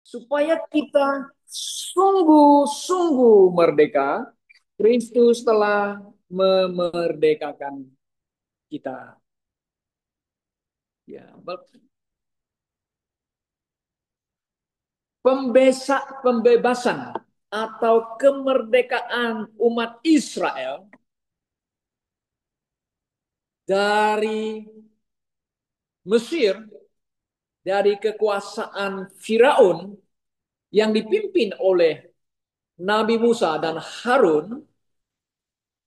supaya kita sungguh-sungguh merdeka. Kristus telah memerdekakan kita. Ya, pembebasan atau kemerdekaan umat Israel dari Mesir, dari kekuasaan Firaun yang dipimpin oleh Nabi Musa dan Harun,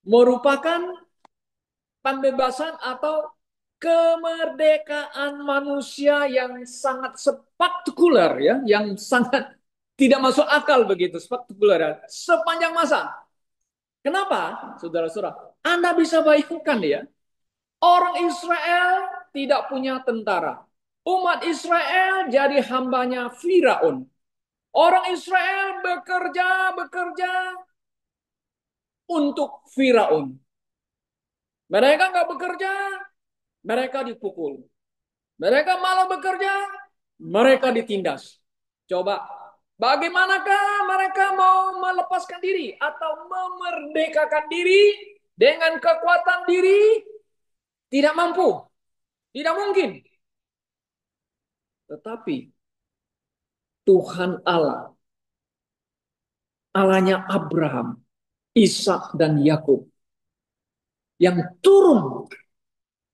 merupakan pembebasan atau kemerdekaan manusia yang sangat spektakuler, ya, yang sangat tidak masuk akal, begitu spektakuler, ya, sepanjang masa. Kenapa, saudara-saudara? Anda bisa bayangkan, ya, orang Israel tidak punya tentara. Umat Israel jadi hambanya Firaun. Orang Israel bekerja untuk Firaun. Mereka nggak bekerja, mereka dipukul. Mereka malah bekerja, mereka ditindas. Coba, bagaimanakah mereka mau melepaskan diri atau memerdekakan diri dengan kekuatan diri? Tidak mampu, tidak mungkin. Tetapi Tuhan Allah, Allahnya Abraham, Ishak dan Yakub, yang turun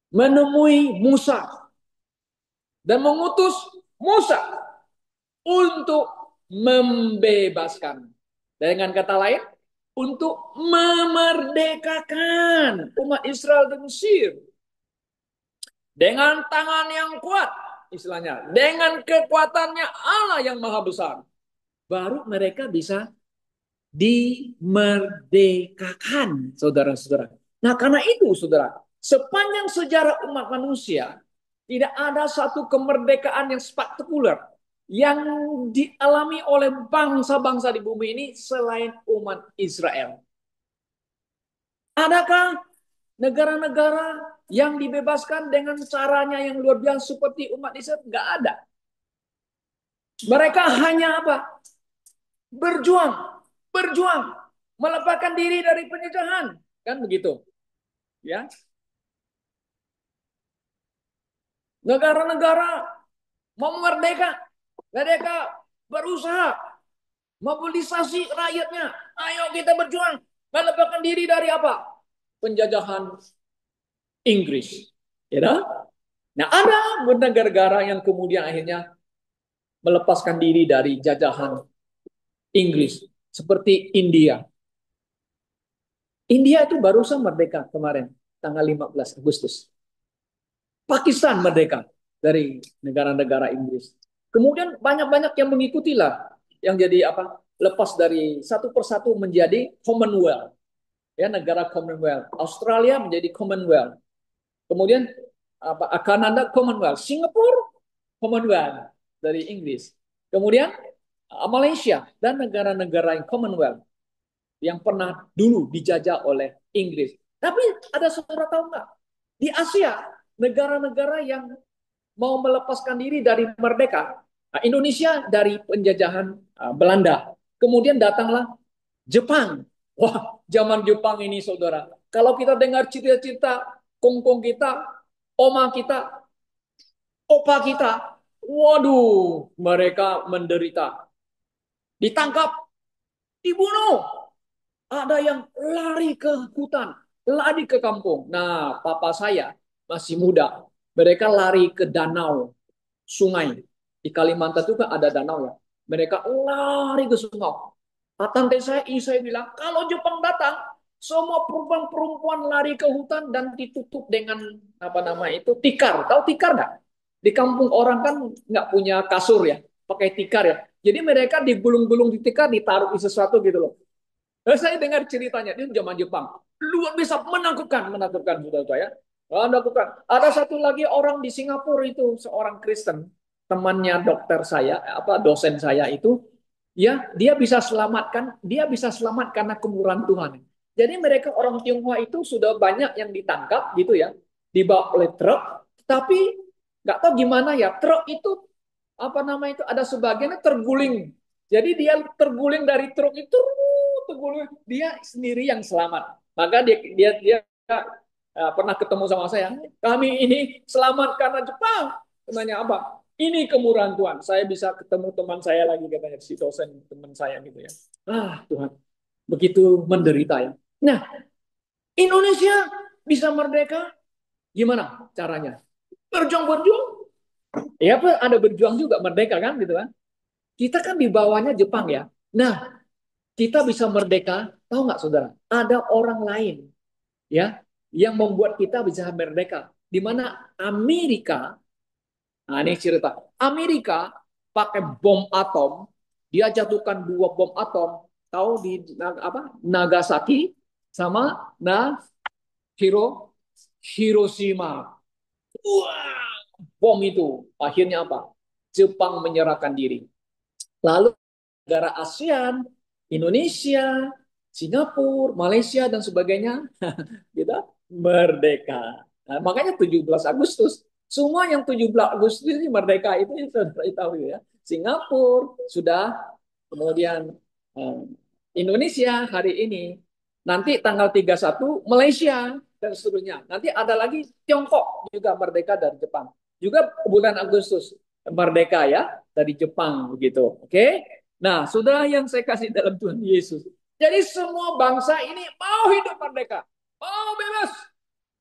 menemui Musa dan mengutus Musa untuk membebaskan. Dengan kata lain, untuk memerdekakan umat Israel dari Mesir. Dengan tangan yang kuat, istilahnya. Dengan kekuatannya Allah yang maha besar. Baru mereka bisa dimerdekakan, saudara-saudara. Nah, karena itu, saudara, sepanjang sejarah umat manusia, tidak ada satu kemerdekaan yang spektakuler yang dialami oleh bangsa-bangsa di bumi ini selain umat Israel. Adakah negara-negara yang dibebaskan dengan caranya yang luar biasa seperti umat Israel? Nggak ada. Mereka hanya apa? Berjuang, berjuang, melepaskan diri dari penjajahan, kan begitu, ya. Negara-negara mau merdeka, mereka berusaha mobilisasi rakyatnya. Ayo kita berjuang, melepaskan diri dari apa? Penjajahan Inggris, ya. Nah, ada negara-negara yang kemudian akhirnya melepaskan diri dari jajahan Inggris, seperti India. India itu barusan merdeka kemarin, tanggal 15 Agustus. Pakistan merdeka dari negara-negara Inggris. Kemudian banyak-banyak yang mengikutilah, yang jadi apa? Lepas dari satu persatu menjadi Commonwealth, ya, negara Commonwealth. Australia menjadi Commonwealth. Kemudian apa? Kanada Commonwealth, Singapura Commonwealth dari Inggris. Kemudian Malaysia dan negara-negara yang Commonwealth yang pernah dulu dijajah oleh Inggris. Tapi ada saudara tahu nggak? Di Asia, negara-negara yang mau melepaskan diri dari merdeka. Nah, Indonesia dari penjajahan Belanda. Kemudian datanglah Jepang. Wah, zaman Jepang ini, saudara. Kalau kita dengar cerita-cerita kongkong kita, oma kita, opa kita, waduh, mereka menderita. Ditangkap, dibunuh. Ada yang lari ke hutan, lari ke kampung. Nah, papa saya masih muda. Mereka lari ke danau, sungai. Di Kalimantan juga ada danau, ya. Mereka lari ke sungai. Tante saya, saya bilang, kalau Jepang datang, semua perempuan-perempuan lari ke hutan dan ditutup dengan apa nama itu, tikar. Tahu tikar nggak? Di kampung orang kan nggak punya kasur, ya, pakai tikar, ya. Jadi mereka digulung-gulung di tikar, ditaruh di sesuatu gitu loh. Saya dengar ceritanya di zaman Jepang. Luar biasa menakutkan, menakutkan, saudara saya. Menakutkan. Ada satu lagi orang di Singapura itu seorang Kristen, temannya dokter saya, apa dosen saya itu, ya dia bisa selamat karena kemurahan Tuhan. Jadi mereka orang Tionghoa itu sudah banyak yang ditangkap gitu, ya, dibawa oleh truk, tapi nggak tahu gimana, ya, truk itu apa nama itu, ada sebagiannya terguling. Jadi dia terguling dari truk itu, terguling, dia sendiri yang selamat. Maka dia pernah ketemu sama saya. Kami ini selamat karena Jepang. Tanya apa? Ini kemurahan Tuhan. Saya bisa ketemu teman saya lagi, katanya si dosen teman saya gitu ya. Tuhan, begitu menderita ya. Nah, Indonesia bisa merdeka gimana caranya? Berjuang-berjuang. Ya, ada berjuang juga merdeka kan gitu kan. Kita kan di bawahnya Jepang ya. Nah, kita bisa merdeka, tahu nggak saudara? Ada orang lain ya yang membuat kita bisa merdeka. Di mana Amerika, nah ini cerita. Amerika pakai bom atom, dia jatuhkan 2 bom atom, tahu di apa? Nagasaki sama Hiroshima. Wah, bom itu akhirnya apa? Jepang menyerahkan diri. Lalu negara ASEAN, Indonesia, Singapura, Malaysia dan sebagainya, kita merdeka. Nah, makanya 17 Agustus, semua yang 17 Agustus ini merdeka itu yang sudah tahu ya. Singapura sudah, kemudian eh, Indonesia hari ini, nanti tanggal 31 Malaysia dan seterusnya. Nanti ada lagi Tiongkok juga merdeka dari Jepang. Juga bulan Agustus merdeka ya dari Jepang begitu. Oke. Nah, sudah yang saya kasih dalam Tuhan Yesus. Jadi semua bangsa ini mau hidup merdeka, mau bebas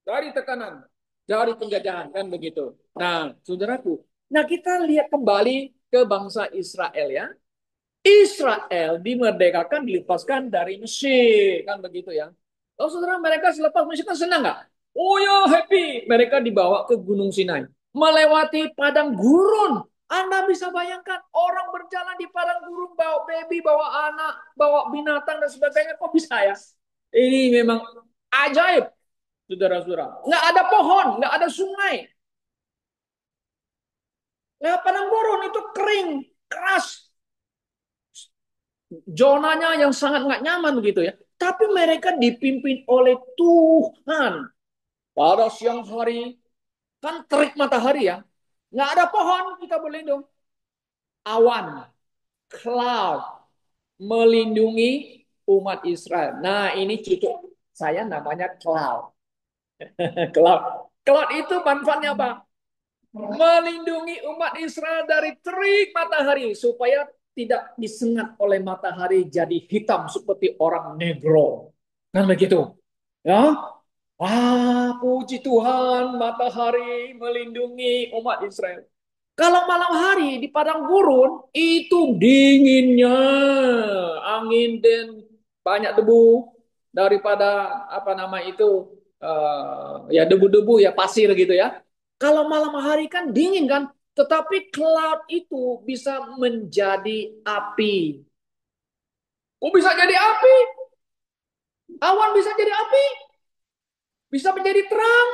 dari tekanan, dari penjajahan kan begitu. Nah, saudaraku, nah kita lihat kembali ke bangsa Israel ya. Israel dimerdekakan, dilepaskan dari Mesir kan begitu ya. Oh saudara, mereka selepas Mesir kan senang nggak? Oh ya happy. Mereka dibawa ke Gunung Sinai, melewati padang gurun. Anda bisa bayangkan orang berjalan di padang gurun, bawa baby, bawa anak, bawa binatang dan sebagainya. Kok bisa ya? Ini memang ajaib, saudara-saudara. Nggak ada pohon, nggak ada sungai. Nah, padang gurun itu kering, keras, zonanya yang sangat nggak nyaman begitu ya. Tapi mereka dipimpin oleh Tuhan. Pada siang hari, kan terik matahari ya. Nggak ada pohon, kita berlindung. Awan, cloud, melindungi umat Israel. Nah, ini cucu saya namanya cloud. Cloud. Cloud itu manfaatnya apa? Melindungi umat Israel dari terik matahari supaya tidak disengat oleh matahari jadi hitam seperti orang negro. Kan begitu. Ya. Puji Tuhan, matahari melindungi umat Israel. Kalau malam hari di padang gurun itu dinginnya, angin dan banyak debu daripada apa nama itu, ya debu-debu ya pasir gitu ya. Kalau malam hari kan dingin kan, tetapi cloud itu bisa menjadi api. Oh bisa jadi api, awan bisa jadi api, bisa menjadi terang.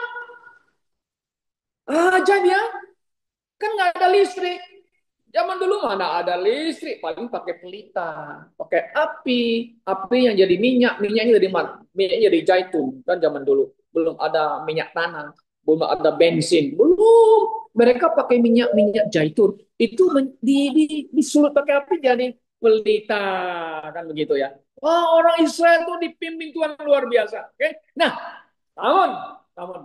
Ajaib ya, kan nggak ada listrik. Zaman dulu mana ada listrik, paling pakai pelita, pakai api, api yang jadi minyak, minyaknya dari mana? Minyaknya dari zaitun, kan zaman dulu. Belum ada minyak tanah, belum ada bensin, belum. Mereka pakai minyak zaitun. Itu disulut pakai api jadi pelita, kan begitu ya. Wah, orang Israel itu dipimpin Tuhan luar biasa. Oke, nah, tahun, tahun.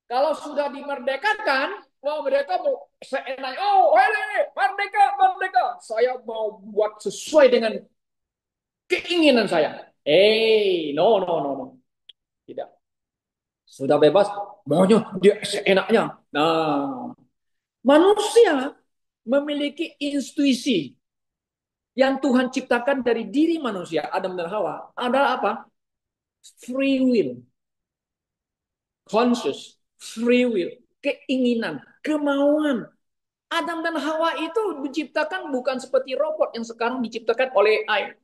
Kalau sudah dimerdekakan, wah mereka mau seenaknya, oh hele, merdeka, merdeka. Saya mau buat sesuai dengan keinginan saya. No, no, no, no. Tidak. Sudah bebas, maunya dia seenaknya. Nah, manusia memiliki intuisi yang Tuhan ciptakan dari diri manusia, Adam dan Hawa, adalah apa? Free will, conscious, free will, keinginan, kemauan. Adam dan Hawa itu diciptakan bukan seperti robot yang sekarang diciptakan oleh AI.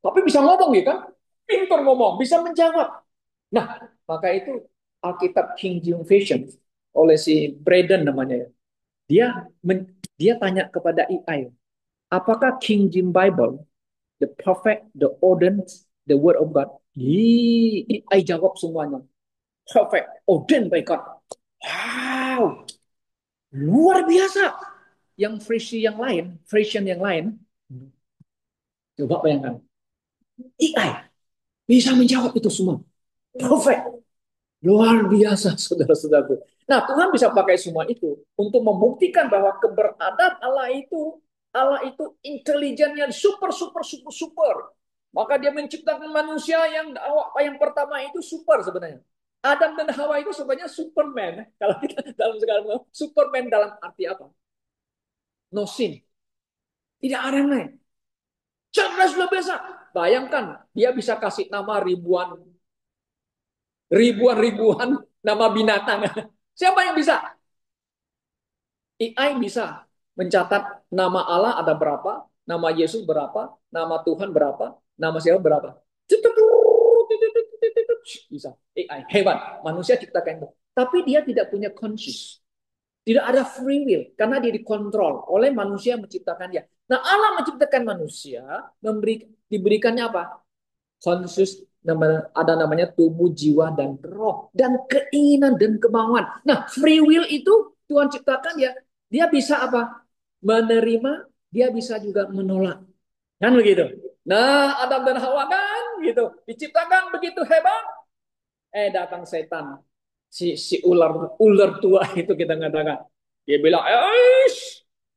Tapi bisa ngomong ya kan? Pintar ngomong, bisa menjawab. Nah, maka itu Alkitab King James Version oleh si Braden namanya ya. Dia dia tanya kepada AI, apakah King James Bible the perfect, the ordained, the word of God? AI jawab semuanya. Perfect, ordained by God. Wow, luar biasa. yang version yang lain, coba bayangkan, AI bisa menjawab itu semua. Perfect. Luar biasa, saudara-saudaraku. Nah, Tuhan bisa pakai semua itu untuk membuktikan bahwa keberadaan Allah itu intelijennya super, super, super, super. Maka dia menciptakan manusia yang pertama itu super sebenarnya. Adam dan Hawa itu sebenarnya Superman. Kalau kita dalam sekarang, Superman dalam arti apa? No sin. Tidak ada yang lain. Cerdas luar biasa. Bayangkan, dia bisa kasih nama ribuan nama binatang. Siapa yang bisa? AI bisa mencatat nama Allah ada berapa, nama Yesus berapa, nama Tuhan berapa, nama siapa berapa. Bisa. AI hebat. Manusia ciptakan itu. Tapi dia tidak punya conscious. Tidak ada free will karena dia dikontrol oleh manusia yang menciptakan dia. Nah, Allah menciptakan manusia diberikannya apa? Conscious, ada namanya tubuh, jiwa, dan roh, dan keinginan dan kemauan. Nah, free will itu Tuhan ciptakan ya, dia bisa apa? Menerima, dia bisa juga menolak. Kan begitu. Nah, Adam dan Hawa kan gitu. Diciptakan begitu hebat. Datang setan. Si ular ular tua itu kita katakan. Dia bilang,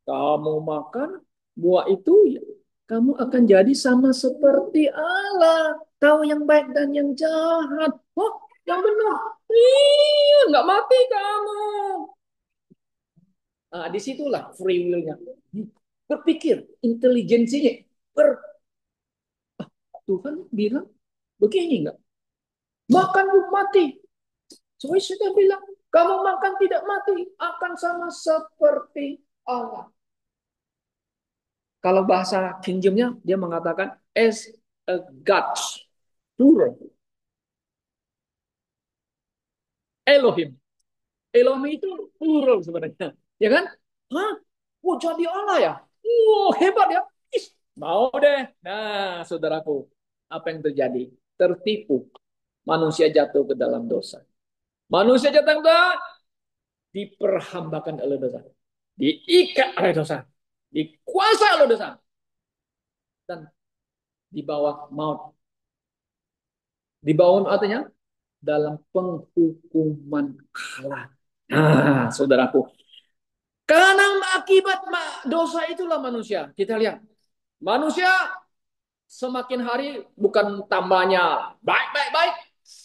kamu makan buah itu, ya, kamu akan jadi sama seperti Allah. Tahu yang baik dan yang jahat. Oh, yang benar. Iya, nggak mati kamu. Nah, disitulah free will-nya. Berpikir, intelijensinya. Tuhan bilang, begini nggak? Makan mati. Saya sudah bilang, kamu makan tidak mati. Akan sama seperti Allah. Kalau bahasa King James-nya, dia mengatakan, as a God. Plural. Elohim. Elohim itu plural sebenarnya. Ya kan? Hah? Oh, jadi Allah ya? Oh, hebat ya? Is, mau deh. Nah, saudaraku, apa yang terjadi? Tertipu. Manusia jatuh ke dalam dosa. Manusia jatuh ke dalam, diperhambakan oleh dosa. Diikat oleh dosa. Dikuasai oleh dosa. Dan dibawa maut. Dibawa artinya dalam penghukuman Allah. Nah, saudaraku, karena akibat dosa itulah manusia. Kita lihat, manusia semakin hari bukan tambahnya baik,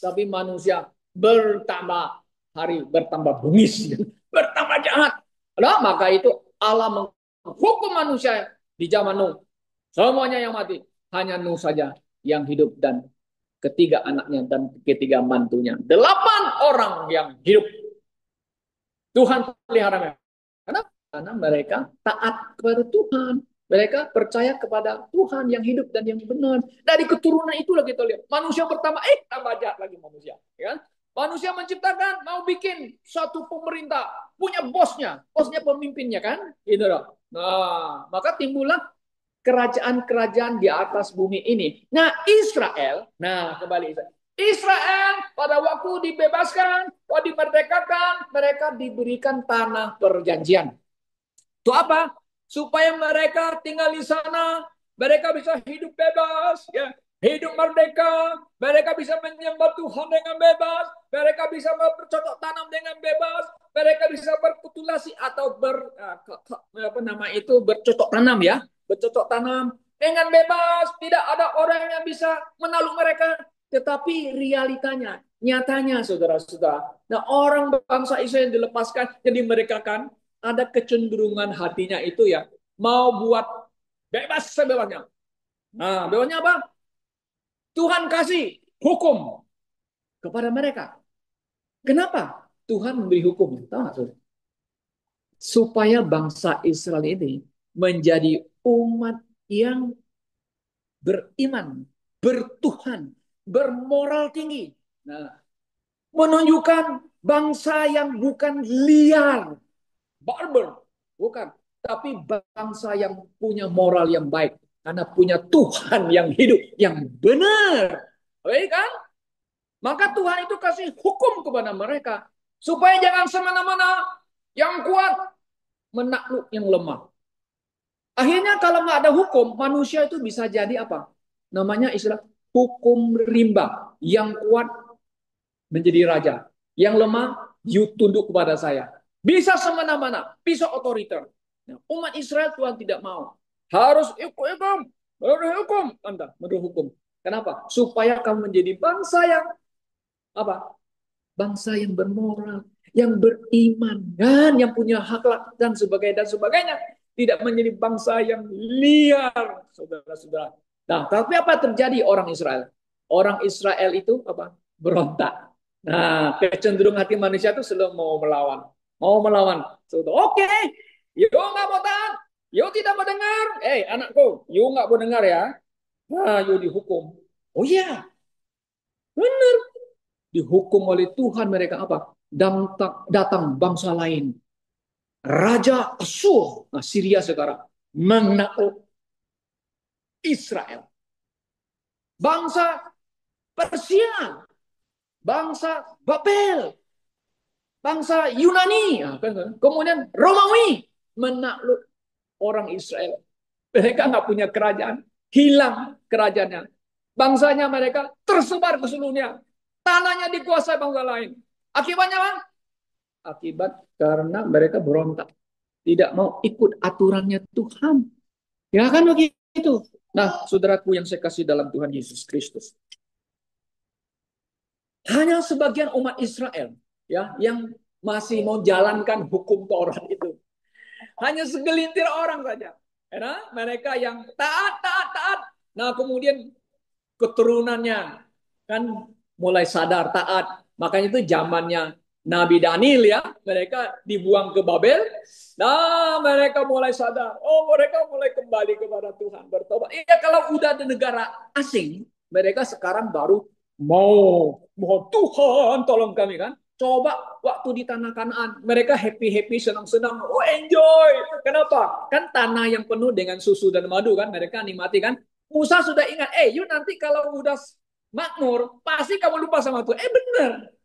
tapi manusia bertambah hari, bertambah bengis, bertambah jahat. Nah, maka itu Allah menghukum manusia di zaman Nuh. Semuanya yang mati, hanya Nuh saja yang hidup dan ketiga anaknya dan ketiga mantunya. 8 orang yang hidup. Tuhan pelihara mereka. Kenapa? Karena mereka taat kepada Tuhan. Mereka percaya kepada Tuhan yang hidup dan yang benar. Dari keturunan itulah kita lihat. Manusia pertama, tambah jahat lagi manusia. Ya? Manusia menciptakan, mau bikin suatu pemerintah. Punya bosnya. Bosnya pemimpinnya kan? Gitu loh. Nah, maka timbullah kerajaan-kerajaan di atas bumi ini. Nah, Israel, kembali Israel. Israel pada waktu dibebaskan, waktu dimerdekakan, mereka diberikan tanah perjanjian. Itu apa? Supaya mereka tinggal di sana, mereka bisa hidup bebas, ya, hidup merdeka, mereka bisa menyembah Tuhan dengan bebas, mereka bisa bercocok tanam dengan bebas, mereka bisa berkultivasi atau bercocok tanam ya, bercocok tanam dengan bebas, tidak ada orang yang bisa menakluk mereka. Tetapi realitanya, nyatanya saudara-saudara, nah orang bangsa Israel yang dilepaskan, jadi mereka kan ada kecenderungan hatinya itu ya, mau buat bebas sebebasnya. Nah, bebasnya apa? Tuhan kasih hukum kepada mereka. Kenapa? Tuhan memberi hukum. Tahu nggak, saudara? Supaya bangsa Israel ini menjadi umat yang beriman, bertuhan, bermoral tinggi. Nah, menunjukkan bangsa yang bukan liar, barbar, bukan, tapi bangsa yang punya moral yang baik karena punya Tuhan yang hidup yang benar. Baik kan? Maka Tuhan itu kasih hukum kepada mereka supaya jangan semena-mena yang kuat menakluk yang lemah. Akhirnya kalau nggak ada hukum, manusia itu bisa jadi apa? Namanya istilah hukum rimba. Yang kuat menjadi raja. Yang lemah, you tunduk kepada saya. Bisa semena-mana, bisa otoriter. Nah, umat Israel Tuhan tidak mau. Harus hukum, berhukum, Anda berhukum. Kenapa? Supaya kamu menjadi bangsa yang apa? Bangsa yang bermoral, yang beriman, kan, yang punya akhlak dan sebagainya dan sebagainya. Tidak menjadi bangsa yang liar, saudara-saudara. Nah, tapi apa terjadi orang Israel? Orang Israel itu apa? Berontak. Nah, kecenderungan hati manusia itu selalu mau melawan. Mau melawan. Oke, you nggak mau taat. You tidak mau dengar. Anakku, you nggak mau dengar ya. Nah, you dihukum. Oh iya, benar. Dihukum oleh Tuhan mereka apa? Datang bangsa lain. Raja Asyur, nah Syria sekarang, menakluk Israel. Bangsa Persia, bangsa Babel, bangsa Yunani, kemudian Romawi menakluk orang Israel. Mereka nggak punya kerajaan, hilang kerajaannya. Bangsanya mereka tersebar ke seluruhnya. Tanahnya dikuasai bangsa lain. Akibatnya apa? Akibat karena mereka berontak. Tidak mau ikut aturannya Tuhan. Ya kan begitu. Nah, saudaraku yang saya kasih dalam Tuhan Yesus Kristus. Hanya sebagian umat Israel ya yang masih mau jalankan hukum Taurat itu. Hanya segelintir orang saja. Ya, mereka yang taat, taat, taat. Nah, kemudian keturunannya kan mulai sadar taat. Makanya itu zamannya Nabi Daniel ya, mereka dibuang ke Babel. Nah, mereka mulai sadar. Oh, mereka mulai kembali kepada Tuhan, bertobat. Iya, kalau udah di negara asing, mereka sekarang baru mau Tuhan tolong kami kan. Coba waktu di tanah Kanaan, mereka happy-happy, senang-senang, oh enjoy. Kenapa? Kan tanah yang penuh dengan susu dan madu kan, mereka nikmati kan. Musa sudah ingat, you nanti kalau udah makmur, pasti kamu lupa sama Tuhan. Benar.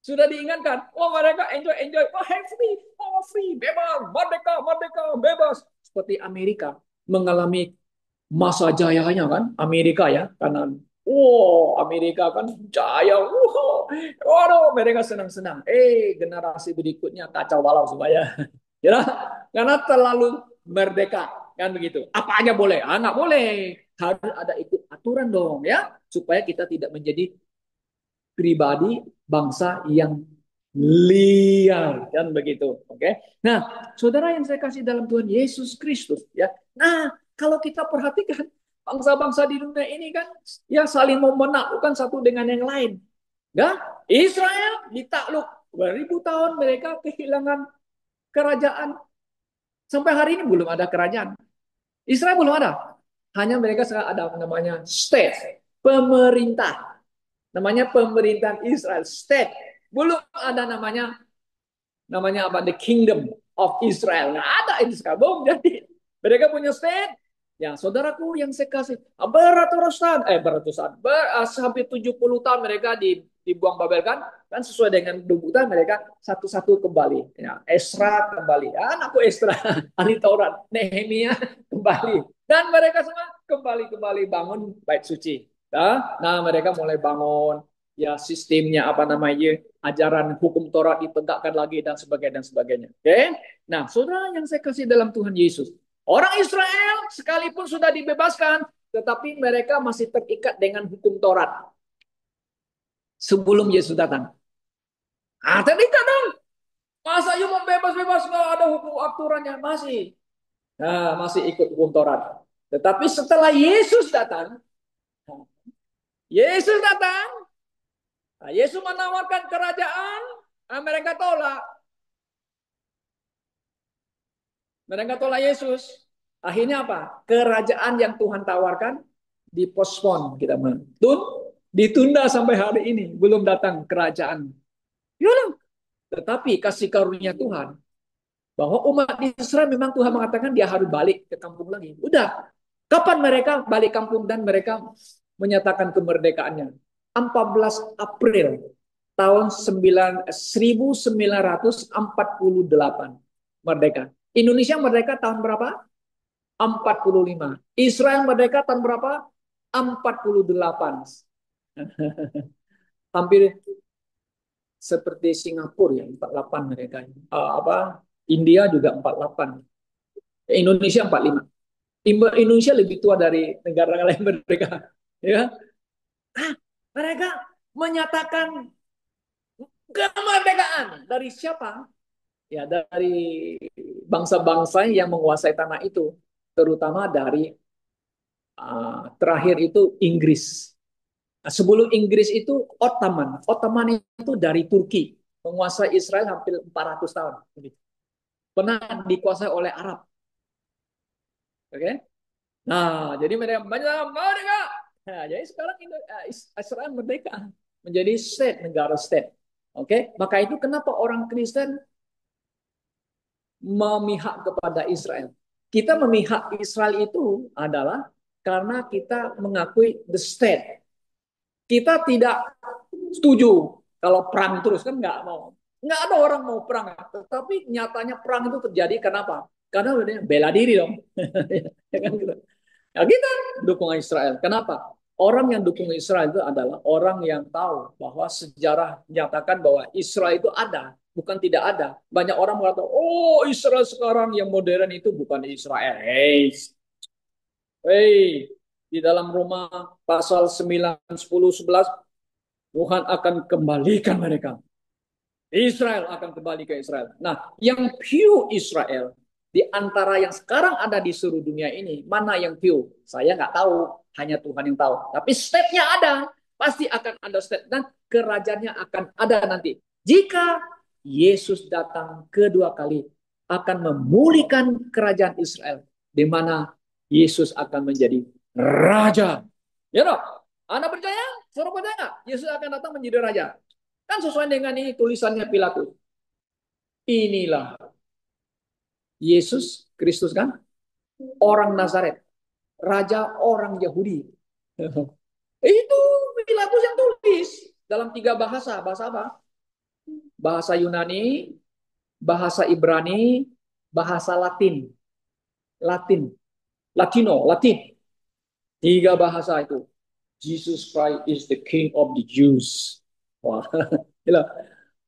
Sudah diingatkan. Oh, mereka enjoy, enjoy. Oh, have free. Oh, free. Bebas. Merdeka, merdeka, bebas. Seperti Amerika mengalami masa jayanya kan. Amerika ya. Karena, Amerika kan jaya. Waduh, mereka senang-senang. Generasi berikutnya kacau balau supaya. Ya, karena terlalu merdeka. Kan begitu. Apa aja boleh. Nggak boleh. Harus ada ikut aturan dong ya. Supaya kita tidak menjadi pribadi bangsa yang liar kan begitu. Oke. Nah, saudara yang saya kasih dalam Tuhan Yesus Kristus ya. Nah, kalau kita perhatikan bangsa-bangsa di dunia ini kan ya saling mau menaklukkan satu dengan yang lain. Ya, Israel ditakluk beribu tahun mereka kehilangan kerajaan. Sampai hari ini belum ada kerajaan. Israel belum ada. Hanya mereka sekarang ada namanya state, pemerintah. Namanya pemerintahan Israel, state. Belum ada namanya apa? The Kingdom of Israel. Nggak ada itu sekarang. Belum jadi. Mereka punya state. Ya, saudaraku yang saya kasih beratusan, hampir 70 tahun mereka dibuang Babel kan sesuai dengan tuntutan mereka satu-satu kembali. Ya, Esra kembali, anakku Esra, ahli Taurat, Nehemia kembali, dan mereka semua kembali bangun bait suci. Nah, mereka mulai bangun ya sistemnya apa namanya ajaran hukum Taurat ditegakkan lagi dan sebagainya dan sebagainya. Oke, nah saudara yang saya kasih dalam Tuhan Yesus. Orang Israel sekalipun sudah dibebaskan, tetapi mereka masih terikat dengan hukum Taurat sebelum Yesus datang. Terikat dong. Masa you mau bebas-bebas nggak ada hukum aturannya masih. Nah, masih ikut hukum Taurat. Tetapi setelah Yesus datang, nah, Yesus menawarkan kerajaan, mereka tolak. Mereka tolak Yesus. Akhirnya apa? Kerajaan yang Tuhan tawarkan dipospon kita ditunda sampai hari ini belum datang kerajaan. Ya, tetapi kasih karunia Tuhan bahwa umat Israel memang Tuhan mengatakan dia harus balik ke kampung lagi. Udah. Kapan mereka balik kampung dan mereka menyatakan kemerdekaannya? 14 April tahun 1948 merdeka. Indonesia merdeka tahun berapa? 45. Israel merdeka tahun berapa? 48. Hampir seperti Singapura ya, 48 mereka. India juga 48. Indonesia 45. Indonesia lebih tua dari negara lain merdeka. Ya. Ah, mereka menyatakan kemerdekaan dari siapa? Ya, dari bangsa-bangsa yang menguasai tanah itu, terutama dari terakhir itu Inggris. Nah, sebelum Inggris itu Ottoman. Ottoman itu dari Turki, menguasai Israel hampir 400 tahun. Pernah dikuasai oleh Arab. Oke? Okay? Nah, jadi mereka merdeka. Nah, jadi sekarang Israel merdeka menjadi state, negara state. Oke, okay? Maka itu kenapa orang Kristen memihak kepada Israel. Kita memihak Israel itu adalah karena kita mengakui the state. Kita tidak setuju kalau perang terus, kan nggak mau. Nggak ada orang mau perang. Tetapi nyatanya perang itu terjadi kenapa? Karena bela diri dong. Ya kan gitu. Nah, kita dukung Israel. Kenapa? Orang yang dukung Israel itu adalah orang yang tahu bahwa sejarah menyatakan bahwa Israel itu ada, bukan tidak ada. Banyak orang mengatakan, oh Israel sekarang yang modern itu bukan Israel. Hey, di dalam Roma pasal 9, 10, 11, Tuhan akan kembalikan mereka. Israel akan kembali ke Israel. Nah, yang pure Israel di antara yang sekarang ada di seluruh dunia ini, mana yang pure? Saya nggak tahu, hanya Tuhan yang tahu. Tapi step-nya ada, pasti akan ada step dan kerajaannya akan ada nanti. Jika Yesus datang kedua kali, akan memulihkan kerajaan Israel, di mana Yesus akan menjadi raja. Ya dong? Anda percaya? Saudara percaya nggak? Yesus akan datang menjadi raja. Kan sesuai dengan ini tulisannya Pilatus. Inilah Yesus Kristus kan, orang Nazaret, raja orang Yahudi. Itu Pilatus yang tulis dalam 3 bahasa. Bahasa apa? Bahasa Yunani, bahasa Ibrani, bahasa Latin. Latin. Latin. 3 bahasa itu. Jesus Christ is the King of the Jews. Wah,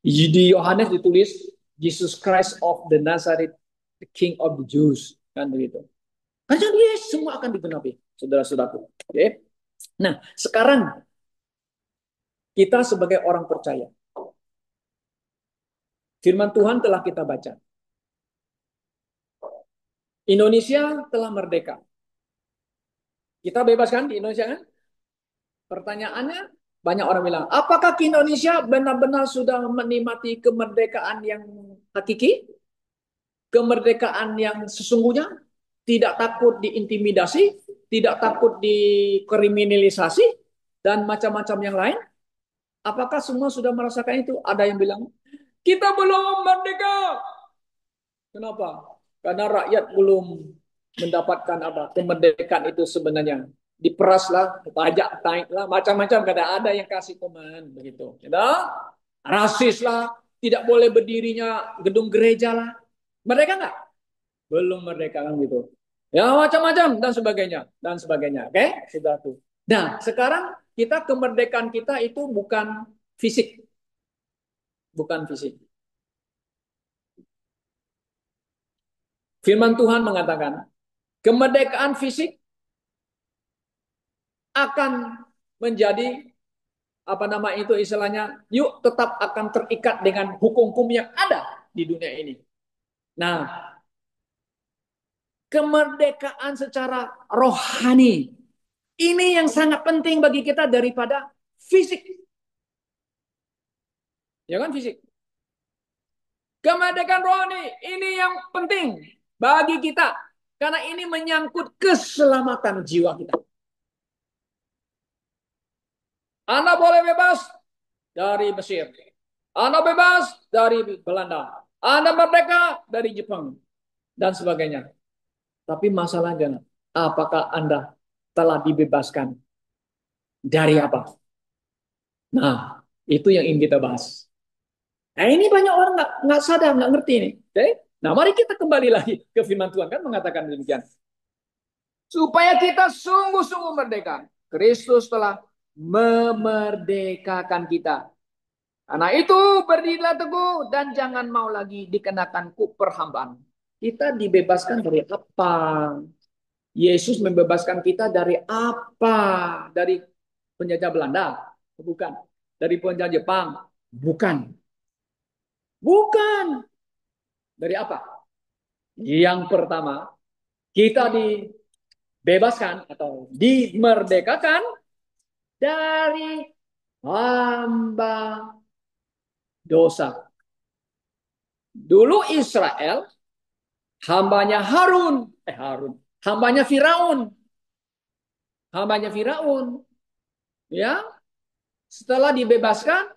di Yohanes ditulis Jesus Christ of the Nazareth, the King of the Jews, kan begitu. Karena dia semua akan digenapi, saudara-saudaraku. Oke. Nah, sekarang kita sebagai orang percaya, firman Tuhan telah kita baca. Indonesia telah merdeka. Kita bebas kan di Indonesia kan? Pertanyaannya, banyak orang bilang, apakah Indonesia benar-benar sudah menikmati kemerdekaan yang hakiki? Kemerdekaan yang sesungguhnya? Tidak takut diintimidasi, tidak takut dikriminalisasi, dan macam-macam yang lain? Apakah semua sudah merasakan itu? Ada yang bilang, kita belum merdeka. Kenapa? Karena rakyat belum mendapatkan apa kemerdekaan itu sebenarnya. Diperas lah, pajak naik lah, macam-macam. Kadang ada yang kasih komen begitu. Rasis lah, tidak boleh berdirinya gedung gereja lah. Merdeka nggak? Belum merdeka kan gitu. Ya macam-macam dan sebagainya dan sebagainya. Oke, sudah tuh. Nah, sekarang kita kemerdekaan kita itu bukan fisik, bukan fisik. Firman Tuhan mengatakan, kemerdekaan fisik akan menjadi apa nama itu istilahnya, yuk tetap akan terikat dengan hukum-hukum yang ada di dunia ini. Nah, kemerdekaan secara rohani ini yang sangat penting bagi kita daripada fisik. Ya kan fisik. Kemerdekaan rohani ini yang penting bagi kita karena ini menyangkut keselamatan jiwa kita. Anda boleh bebas dari Mesir. Anda bebas dari Belanda. Anda merdeka dari Jepang dan sebagainya. Tapi masalahnya, apakah Anda telah dibebaskan dari apa? Nah, itu yang ingin kita bahas. Nah, ini banyak orang nggak sadar, nggak ngerti ini. Okay? Nah, mari kita kembali lagi ke firman Tuhan kan mengatakan demikian. Supaya kita sungguh-sungguh merdeka. Kristus telah memerdekakan kita. Karena itu berdirilah teguh dan jangan mau lagi dikenakan kuk perhambaan. Kita dibebaskan dari apa? Yesus membebaskan kita dari apa? Dari penjajah Belanda? Bukan. Dari penjajah Jepang? Bukan. Bukan. Dari apa? Yang pertama, kita dibebaskan atau dimerdekakan dari hamba dosa. Dulu Israel hambanya hambanya Firaun, ya. Setelah dibebaskan,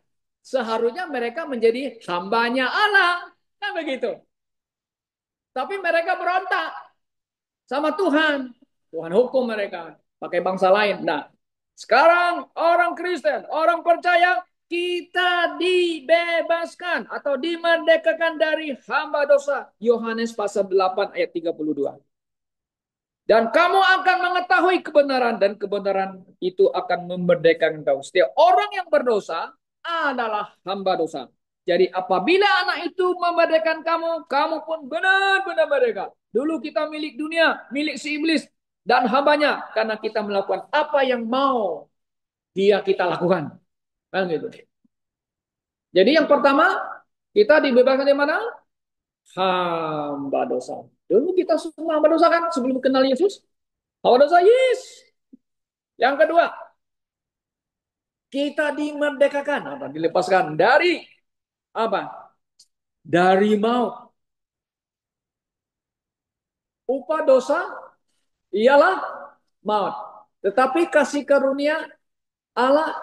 seharusnya mereka menjadi hambanya Allah, kan begitu. Tapi mereka berontak sama Tuhan. Tuhan hukum mereka pakai bangsa lain. Nah, sekarang orang Kristen, orang percaya kita dibebaskan atau dimerdekakan dari hamba dosa. Yohanes pasal 8 ayat 32. Dan kamu akan mengetahui kebenaran dan kebenaran itu akan memerdekakan kau. Setiap orang yang berdosa adalah hamba dosa. Jadi apabila anak itu memerdekakan kamu, kamu pun benar-benar merdeka. Dulu kita milik dunia, milik si iblis dan hambanya karena kita melakukan apa yang mau dia kita lakukan. Kan gitu. Jadi yang pertama, kita dibebaskan dari mana? Hamba dosa. Dulu kita semua hamba dosa kan sebelum kenal Yesus. Hamba dosa, yes. Yang kedua, kita dimerdekakan, apa? Dilepaskan dari apa? Dari maut. Upah dosa ialah maut. Tetapi kasih karunia Allah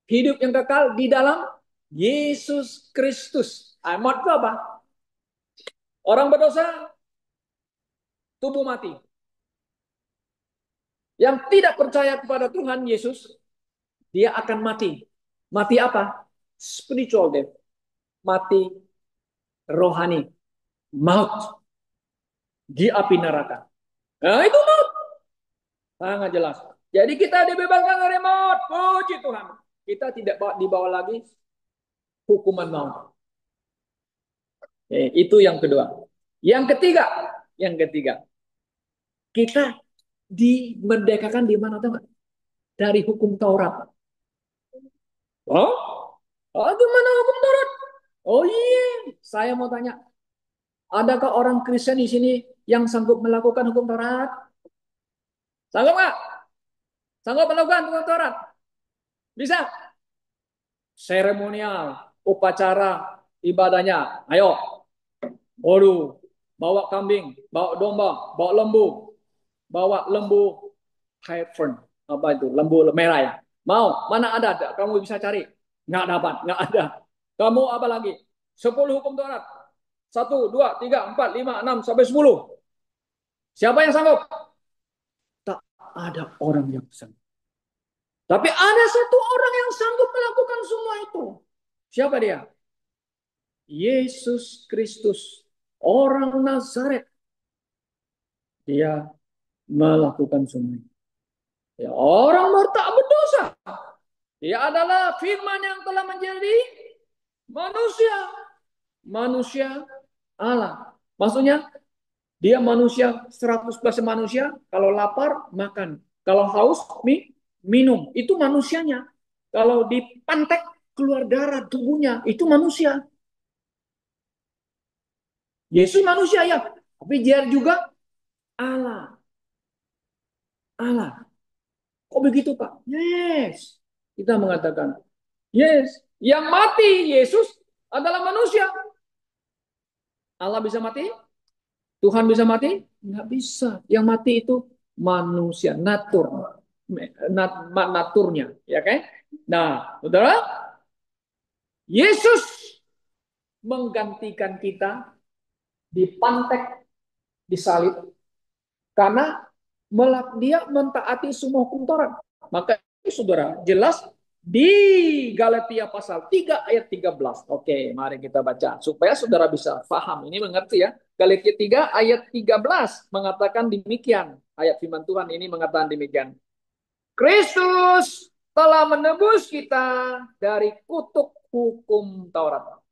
hidup yang kekal di dalam Yesus Kristus. Maut itu apa? Orang berdosa, tubuh mati. Yang tidak percaya kepada Tuhan Yesus, dia akan mati. Mati apa? Spiritual death. Mati rohani. Maut. Di api neraka. Nah, itu maut. Sangat jelas. Jadi kita dibebaskan dari maut. Puji Tuhan. Kita tidak dibawa lagi hukuman maut. Itu yang kedua. Yang ketiga, kita dimerdekakan di mana tahu? Dari hukum Taurat. Oh, gimana hukum Taurat? Oh iya, saya mau tanya, adakah orang Kristen di sini yang sanggup melakukan hukum Taurat? Sanggup nggak? Sanggup melakukan hukum Taurat? Bisa? Seremonial, upacara, ibadahnya. Ayo, waduh, bawa kambing, bawa domba, bawa lembu Hyphern, apa itu? Lembu merah ya. Mau? Mana ada? Kamu bisa cari. Nggak dapat, nggak ada. Kamu apa lagi? 10 hukum Taurat. 1, 2, 3, 4, 5, 6 sampai 10. Siapa yang sanggup? Tak ada orang yang sanggup. Tapi ada satu orang yang sanggup melakukan semua itu. Siapa dia? Yesus Kristus, orang Nazaret. Dia melakukan semua itu. Ya, orang tak berdosa. Dia adalah firman yang telah menjadi manusia. Manusia Allah. Maksudnya dia manusia 100% manusia. Kalau lapar makan. Kalau haus minum. Itu manusianya. Kalau dipantek keluar darah tubuhnya. Itu manusia. Yesus manusia ya. Tapi dia juga Allah. Allah. Kok begitu Pak? Yes. Kita mengatakan. Yes. Yang mati Yesus adalah manusia. Allah bisa mati? Tuhan bisa mati? Nggak bisa. Yang mati itu manusia, naturnya, ya kan? Nah, saudara, Yesus menggantikan kita dipantek, disalib, karena dia mentaati semua hukum Taurat. Maka saudara, jelas Di Galatia pasal 3 ayat 13. Oke, mari kita baca supaya saudara bisa paham. Ini mengerti ya. Galatia 3 ayat 13 mengatakan demikian. Ayat firman Tuhan ini mengatakan demikian. Kristus telah menebus kita dari kutuk hukum Taurat.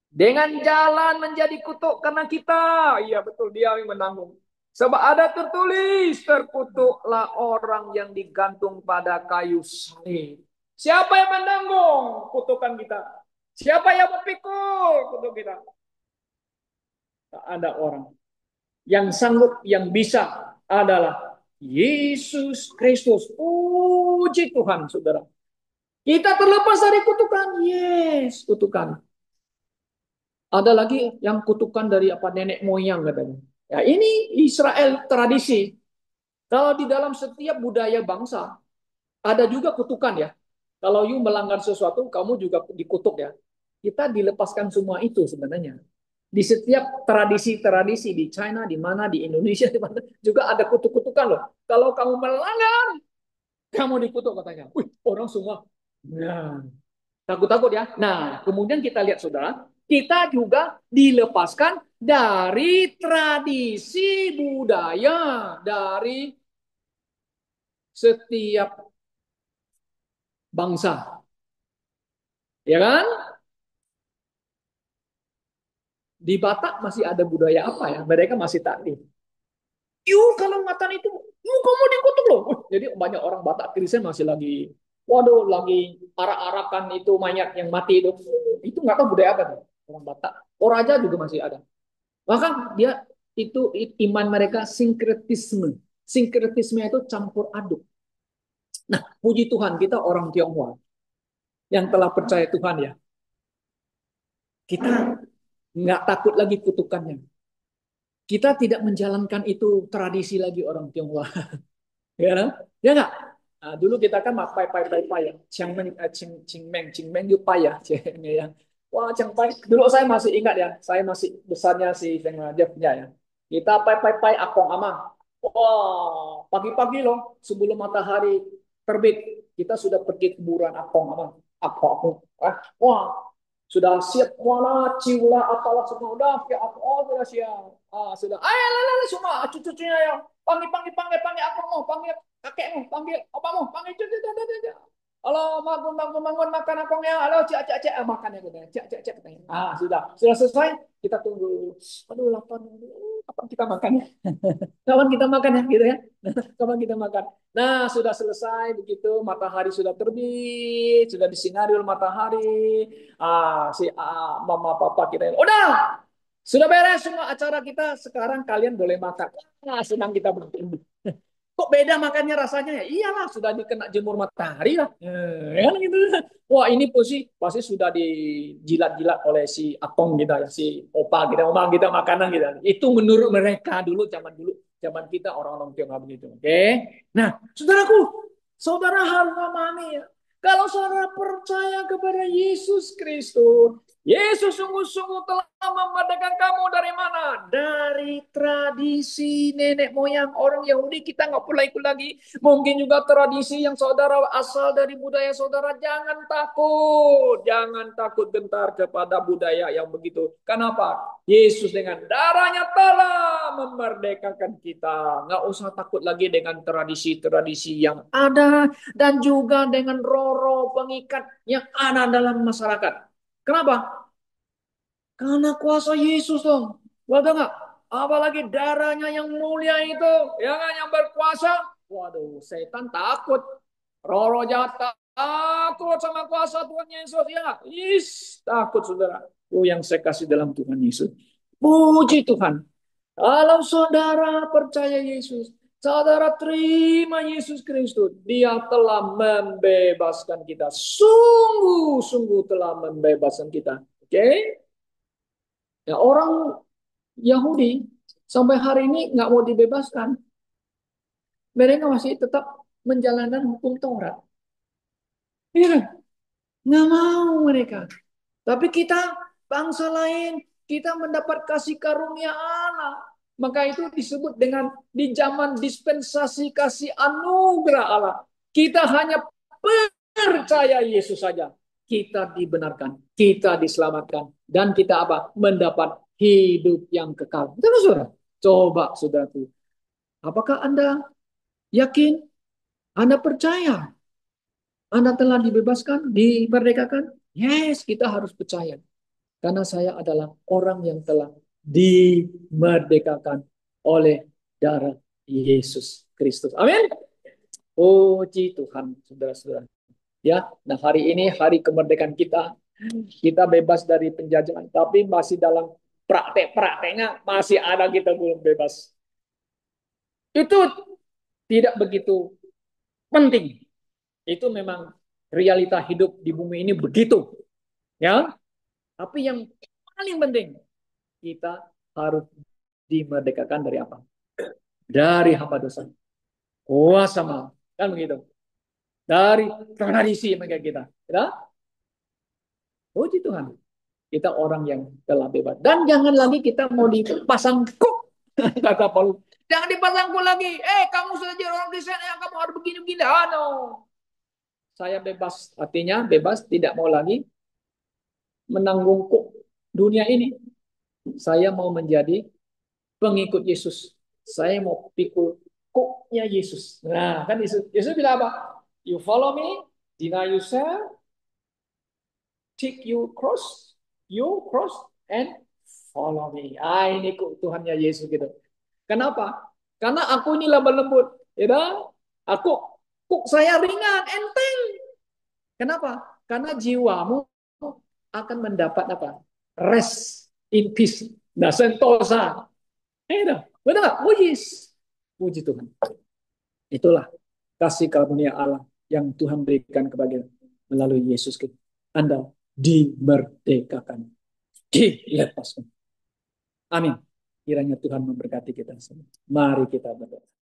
Dengan jalan menjadi kutuk karena kita. Iya betul, dia yang menanggung. Sebab ada tertulis, terkutuklah orang yang digantung pada kayu salib. Siapa yang menanggung kutukan kita? Siapa yang memikul kutuk kita? Tak ada orang. Yang sanggup, yang bisa adalah Yesus Kristus. Puji Tuhan, saudara. Kita terlepas dari kutukan. Yes, kutukan. Ada lagi yang kutukan dari apa nenek moyang katanya. Ya, ini Israel tradisi. Kalau di dalam setiap budaya bangsa ada juga kutukan ya. Kalau you melanggar sesuatu, kamu juga dikutuk ya. Kita dilepaskan semua itu sebenarnya. Di setiap tradisi-tradisi di China, di mana di Indonesia, di mana juga ada kutuk-kutukan loh. Kalau kamu melanggar, kamu dikutuk katanya. Wih, orang semua. Nah, takut-takut ya. Nah, kemudian kita lihat saudara, kita juga dilepaskan dari tradisi budaya dari setiap bangsa. Ya kan? Di Batak masih ada budaya apa ya? Mereka masih taklim. Yuk, kalau ngatan itu, yuk kamu dikutuk loh. Jadi banyak orang Batak Kristen masih lagi, waduh, lagi arak-arakan itu mayat yang mati itu. Itu nggak tahu budaya apa tuh. Orang Batak. Toraja juga masih ada. Bahkan dia itu iman mereka sinkretisme. Sinkretisme itu campur aduk. Nah, puji Tuhan kita orang Tionghoa yang telah percaya Tuhan ya. Kita nggak takut lagi kutukannya. Kita tidak menjalankan itu tradisi lagi orang Tionghoa. Ya, kan? Ya nggak? Nah, dulu kita kan pai pai pai pai ya, Ching Meng itu pai ya, ya. Wah, Chiang Pai. Dulu saya masih ingat ya, saya masih besarnya si Feng Jeffnya ya. Kita pai pai pai Akong Amang. Wah, pagi-pagi loh, sebelum matahari terbit, kita sudah pergi ke kuburan Akong Amang. Akong. Wah, sudah siap mana ciula apalah semua udah ya oh sudah siap sudah ayo lala semua cucu-cucunya yang panggil apa mau panggil kakekmu panggil apa mau panggil cucu halo bangun bangun bangun makan apa ya halo cek cek cek makan ya katanya cek cek katanya sudah selesai kita tunggu aduh lapar kapan kita makan ya kapan kita makan ya gitu ya kapan kita makan. Nah, sudah selesai begitu, matahari sudah terbit, sudah disinari oleh matahari. Si mama papa kita, udah, sudah beres semua acara kita. Sekarang kalian boleh makan. Senang kita bertemu. Kok beda makannya rasanya ya? Iyalah, sudah dikena jemur matahari lah. Kan gitu. Wah, ini pasti sudah dijilat-jilat oleh si Atong kita ya, si opa kita, oma kita makanan kita. Itu menurut mereka dulu, zaman kita orang-orang Tionghoa begitu. Oke. Nah, saudaraku, saudara harus memahami ya. Kalau saudara percaya kepada Yesus Kristus, Yesus sungguh-sungguh telah memerdekakan kamu dari mana? Dari tradisi nenek moyang orang Yahudi. Kita nggak perlu ikut lagi. Mungkin juga tradisi yang saudara asal dari budaya saudara. Jangan takut. Jangan takut gentar kepada budaya yang begitu. Kenapa? Yesus dengan darahnya telah memerdekakan kita. Nggak usah takut lagi dengan tradisi-tradisi yang ada. Dan juga dengan roh-roh pengikat yang ada dalam masyarakat. Kenapa? Karena kuasa Yesus dong. Waduh nggak? Apalagi darahnya yang mulia itu. Ya kan? Yang berkuasa. Waduh, setan takut. Roh-roh jahat takut sama kuasa Tuhan Yesus. Ya nggak? Takut saudara. Oh, yang saya kasih dalam Tuhan Yesus. Puji Tuhan. Kalau saudara percaya Yesus, saudara terima Yesus Kristus, Dia telah membebaskan kita. Sungguh-sungguh telah membebaskan kita. Oke? Okay? Ya, orang Yahudi sampai hari ini nggak mau dibebaskan. Mereka masih tetap menjalankan hukum Taurat. Iya, nggak mau mereka. Tapi kita bangsa lain, kita mendapat kasih karunia Allah. Maka itu disebut dengan di zaman dispensasi kasih anugerah Allah. Kita hanya percaya Yesus saja, kita dibenarkan, kita diselamatkan, dan kita apa? Mendapat hidup yang kekal. Betul, saudara? Coba, saudara, apakah Anda yakin? Anda percaya? Anda telah dibebaskan, dimerdekakan? Yes, kita harus percaya. Karena saya adalah orang yang telah dimerdekakan oleh darah Yesus Kristus. Amin. Puji Tuhan, saudara-saudara. Ya, nah hari ini hari kemerdekaan kita. Kita bebas dari penjajahan, tapi masih dalam praktek-prakteknya masih ada kita belum bebas. Itu tidak begitu penting. Itu memang realita hidup di bumi ini begitu. Ya, tapi yang paling penting kita harus dimerdekakan dari apa? Dari hamba dosa. Kuasa malam. Kan begitu. Dari tradisi mereka kita. Ya? Puji Tuhan. Kita orang yang telah bebas. Dan jangan lagi kita mau dipasang kuk. Kata Paulus. Jangan dipasang kuk lagi. Kamu sudah jadi orang Kristen. Kamu harus begini-begini. No. Saya bebas. Artinya bebas. Tidak mau lagi menanggung kuk dunia ini. Saya mau menjadi pengikut Yesus. Saya mau pikul kuknya Yesus. Nah, kan Yesus bilang apa? You follow me, deny yourself, take you cross, and follow me. Ini kuk Tuhannya Yesus gitu. Kenapa? Karena aku ini lemah lembut. Ya, aku kuk saya ringan, enteng. Kenapa? Karena jiwamu akan mendapat apa? Rest in peace. Nah, sentosa. Betul nggak? Oh yes. Puji Tuhan. Itulah kasih karunia Allah yang Tuhan berikan kepada melalui Yesus Kristus. Anda dimerdekakan, dilepaskan. Amin. Kiranya Tuhan memberkati kita semua. Mari kita berdoa.